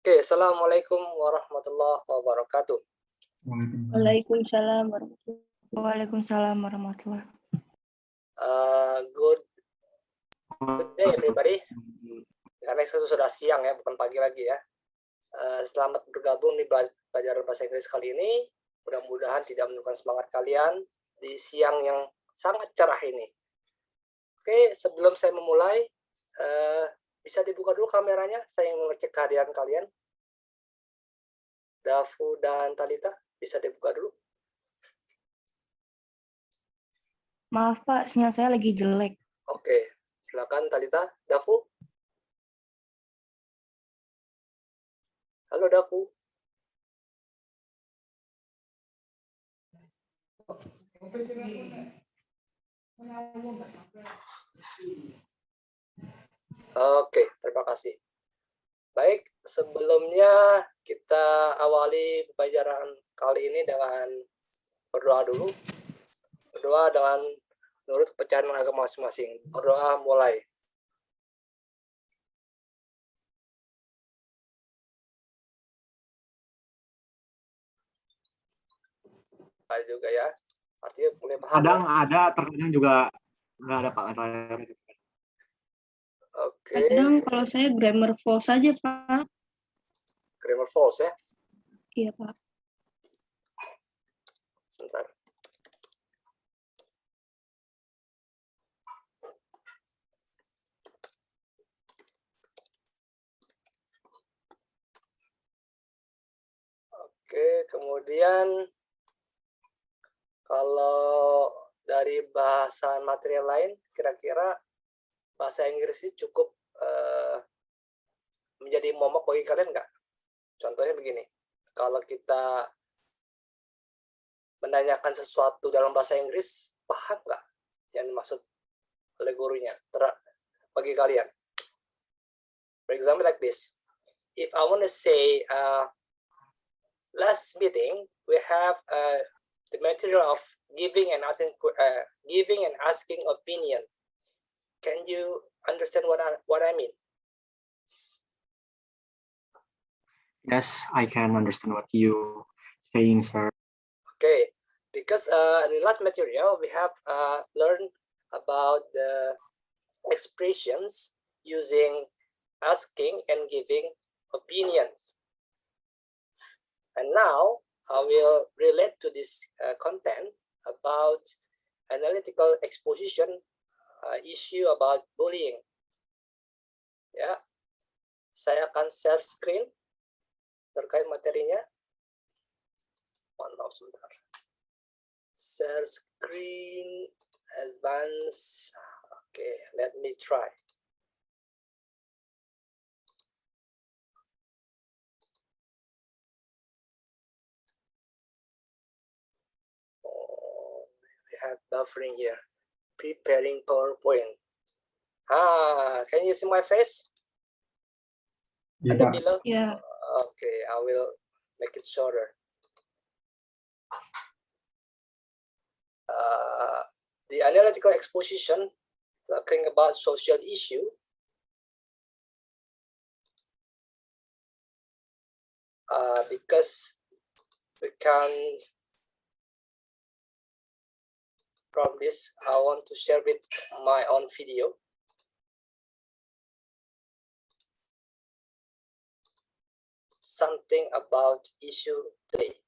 Oke, Assalamualaikum warahmatullahi wabarakatuh. Waalaikumsalam warahmatullahi. Good day everybody. Karena itu sudah siang ya, bukan pagi lagi ya. Selamat bergabung di pelajaran bahasa Inggris kali ini. Mudah-mudahan tidak menurunkan semangat kalian di siang yang sangat cerah ini. Oke, sebelum saya memulai, bisa dibuka dulu kameranya. Saya ingin mengecek kehadiran kalian. Dafu dan Talita, bisa dibuka dulu. Maaf Pak, sinyal saya lagi jelek. Oke, silakan Talita. Dafu. Halo Dafu. Oke, terima kasih. Baik, sebelumnya kita awali pelajaran kali ini dengan berdoa dulu. Berdoa dengan menurut kepercayaan agama masing-masing. Berdoa mulai. Ada juga ya. Artinya mulai paham. Kadang ada, terkadang juga nggak ada Pak. Oke. Kadang kalau saya grammar false saja Pak. Grammar false ya? Iya Pak. Sebentar. Oke, kemudian kalau dari bahasan material lain, kira-kira bahasa Inggris ini cukup menjadi momok bagi kalian nggak? Contohnya begini, kalau kita menanyakan sesuatu dalam bahasa Inggris, paham nggak yang dimaksud oleh gurunya bagi kalian? For example like this, if I want to say last meeting we have the material of giving and asking opinion. Can you understand what I mean? Yes, I can understand what you saying, sir. Okay, because in the last material we have learned about the expressions using asking and giving opinions. And now I will relate to this content about analytical exposition issue about bullying. Ya, saya akan share screen terkait materinya. Maaf sebentar. Share screen advance. Okay, let me try. We have buffering here. Preparing PowerPoint. Can you see my face? Yeah. Ada below? Ya. Okay, I will make it shorter. The analytical exposition talking about social issue. Because we can from this, I want to share with my own video. Something about issue today.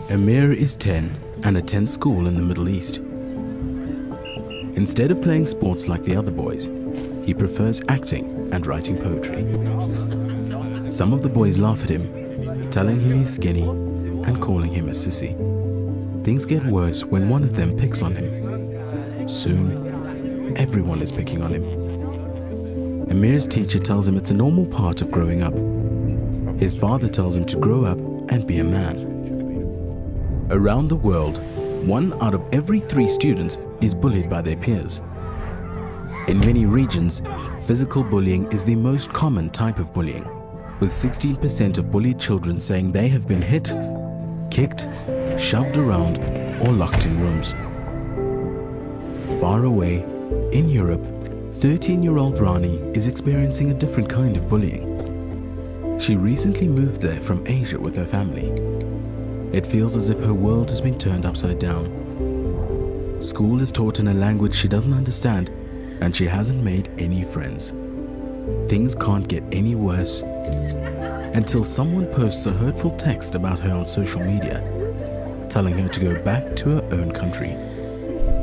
Amir is 10 and attends school in the Middle East. Instead of playing sports like the other boys, he prefers acting and writing poetry. Some of the boys laugh at him, telling him he's skinny and calling him a sissy. Things get worse when one of them picks on him. Soon, everyone is picking on him. Amir's teacher tells him it's a normal part of growing up. His father tells him to grow up and be a man. Around the world, 1 out of every 3 students is bullied by their peers. In many regions, physical bullying is the most common type of bullying, with 16% of bullied children saying they have been hit, kicked, shoved around, or locked in rooms. Far away, In Europe, 13-year-old Rani is experiencing a different kind of bullying. She recently moved there from Asia with her family. It feels as if her world has been turned upside down. School is taught in a language she doesn't understand, and she hasn't made any friends. Things can't get any worse until someone posts a hurtful text about her on social media, telling her to go back to her own country.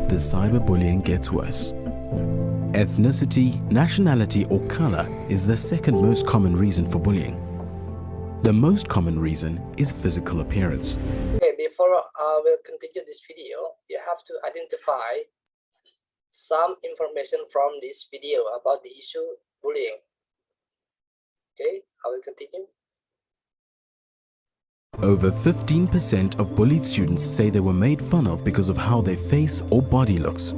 The cyberbullying gets worse. Ethnicity, nationality, or color is the second most common reason for bullying. The most common reason is physical appearance. Okay, before I will continue this video, you have to identify some information from this video about the issue bullying. Okay, I will continue. Over 15% of bullied students say they were made fun of because of how their face or body looks.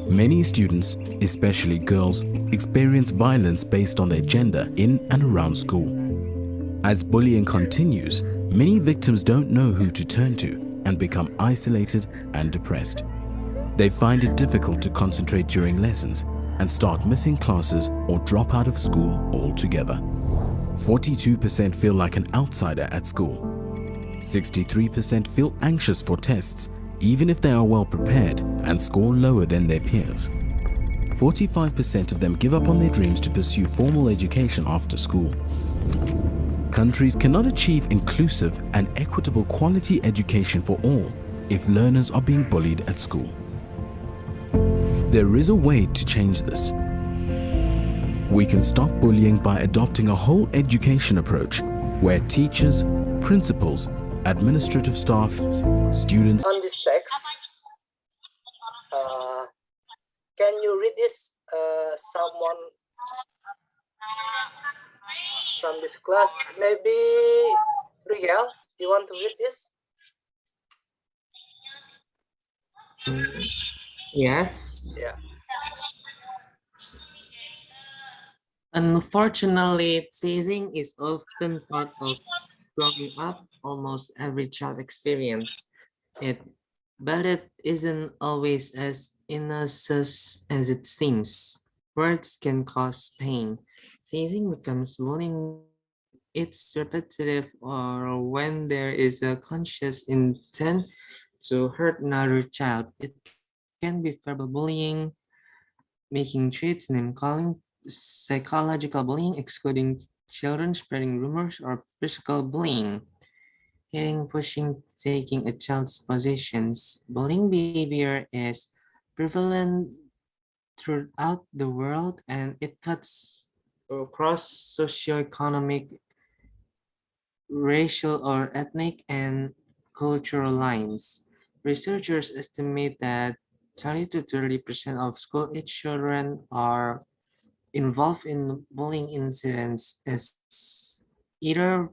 Many students, especially girls, experience violence based on their gender in and around school. As bullying continues, many victims don't know who to turn to and become isolated and depressed. They find it difficult to concentrate during lessons and start missing classes or drop out of school altogether. 42% feel like an outsider at school. 63% feel anxious for tests, even if they are well prepared and score lower than their peers. 45% of them give up on their dreams to pursue formal education after school. Countries cannot achieve inclusive and equitable quality education for all if learners are being bullied at school. There is a way to change this. We can stop bullying by adopting a whole education approach where teachers, principals, administrative staff, students... On this text, can you read this, someone from this class? Maybe Riel, you want to read this? Yes. Yeah. Unfortunately, teasing is often part of growing up. Almost every child experience it, but it isn't always as innocent as it seems. Words can cause pain. Teasing becomes bullying. It's repetitive or when there is a conscious intent to hurt another child. It can be verbal bullying, making threats, name calling, psychological bullying, excluding children, spreading rumors, or physical bullying, hitting, pushing, taking a child's possessions. Bullying behavior is prevalent throughout the world and it cuts across socioeconomic, racial, or ethnic and cultural lines. Researchers estimate that 20 to 30% of school-age children are involved in bullying incidents as either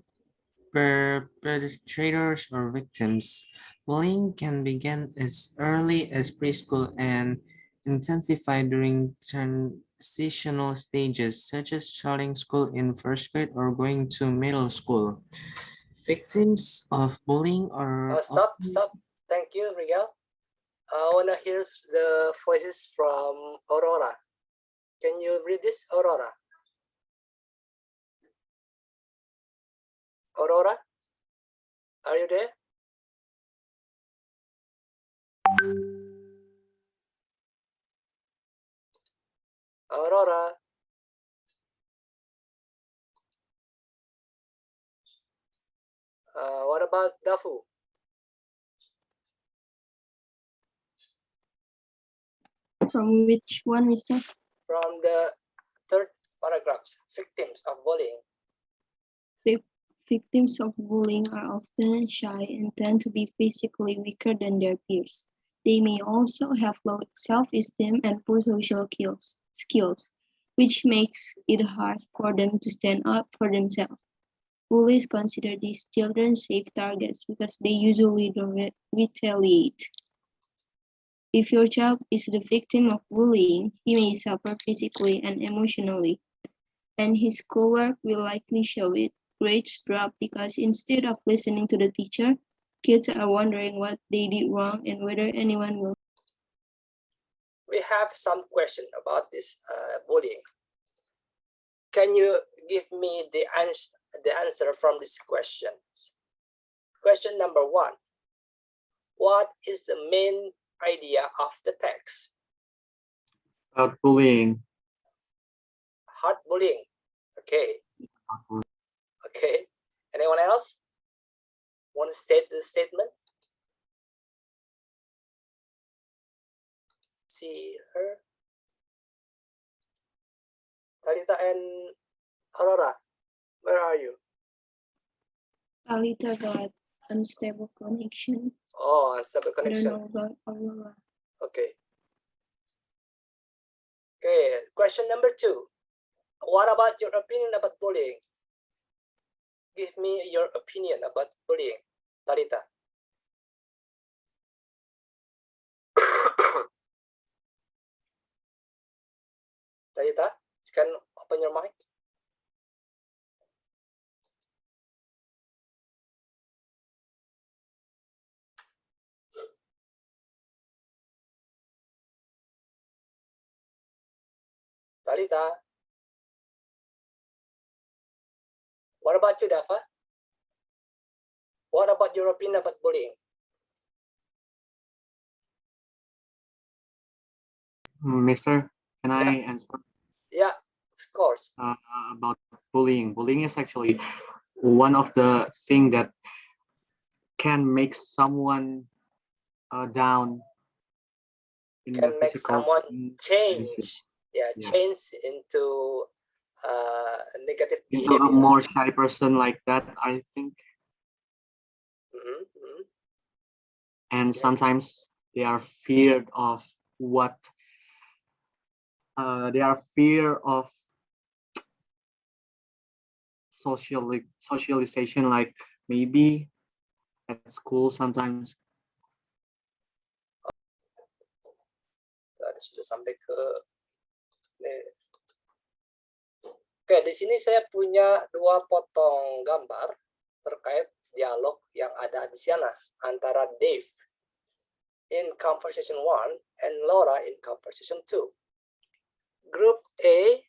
perpetrators or victims. Bullying can begin as early as preschool and intensify during transitional stages, such as starting school in first grade or going to middle school. Victims of bullying are Stop. often... Thank you, Riel. I want to hear the voices from Aurora. Can you read this, Aurora? Aurora, are you there? Aurora. What about Dafu? From which one, Mr.? From the third paragraphs, victims of bullying. Victims of bullying are often shy and tend to be physically weaker than their peers. They may also have low self-esteem and poor social skills, which makes it hard for them to stand up for themselves. Bullies consider these children safe targets because they usually don't retaliate. If your child is the victim of bullying, he may suffer physically and emotionally, and his schoolwork will likely show it. Grades drop because instead of listening to the teacher, kids are wondering what they did wrong and whether anyone will. we have some question about this bullying. Can you give me the answer from these questions? Question number 1. What is the main idea of the text? About bullying. Hard bullying. Okay. Okay. Anyone else want to state the statement? See her. Talita and Aurora, where are you? Alita got unstable connection. Oh, unstable I don't connection. know about Aurora. Okay. Okay, question number 2. What about your opinion about bullying? Give me your opinion about bullying, Talita. Talita, you can open your mic. Talita. What about you, Dafa? What about your opinion about bullying? Mister, can I answer Yeah, of course. about bullying? Bullying is actually one of the things that can make someone down in the Can make physical someone change. Yeah, Yeah. change into negative into a behavior. more shy person like that, I think. And Yeah. sometimes they are feared of what they are fear of socialization, like maybe at school sometimes. Sudah sampai ke Oke, di sini saya punya 2 potong gambar terkait dialog yang ada di sana antara Dave in conversation 1 and Laura in conversation 2. Group A,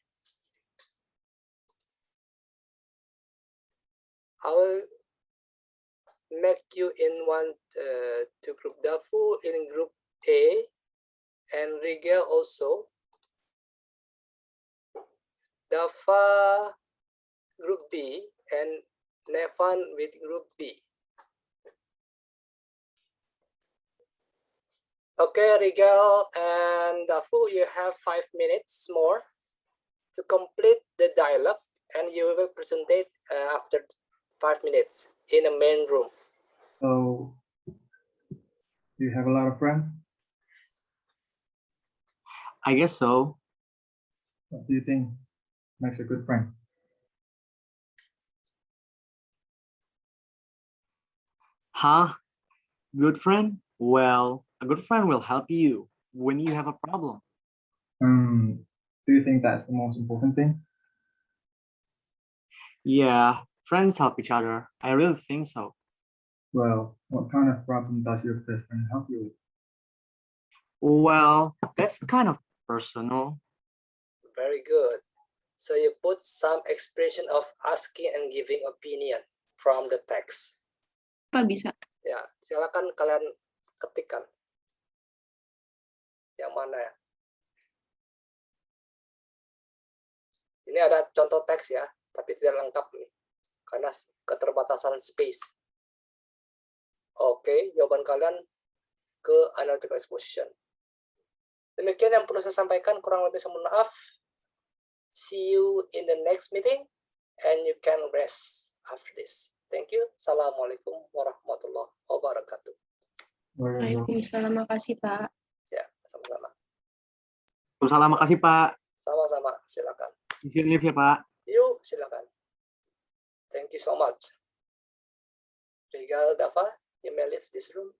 I will make you in one to group Dafu in group A and Rigel also. Dafa group B and Nevan with group B. Okay, Rigel and Dafu, you have 5 minutes more to complete the dialogue, and you will present it after 5 minutes in the main room. So, do you have a lot of friends? I guess so. What do you think makes a good friend? Huh? Good friend? Well, a good friend will help you when you have a problem. Do you think that's the most important thing? Yeah, friends help each other. I really think so. Well, what kind of problem does your best friend help you with? Well, that's kind of personal. Very good. So you put some expression of asking and giving opinion from the text. Apa bisa? Ya, silakan kalian ketikkan. Yang mana ya? Ini ada contoh teks ya, tapi tidak lengkap nih, karena keterbatasan space. Oke, jawaban kalian ke Analytical Exposition. Demikian yang perlu saya sampaikan, kurang lebih saya mohon maaf. See you in the next meeting, and you can rest after this. Thank you. Assalamualaikum warahmatullahi wabarakatuh. Waalaikumsalam, makasih Pak. Ya, sama-sama. Waalaikumsalam, makasih Pak. Sama-sama, silakan. Isi live ya Pak. Yuk, silakan. Thank you so much. Regal Dafa, you may leave this room.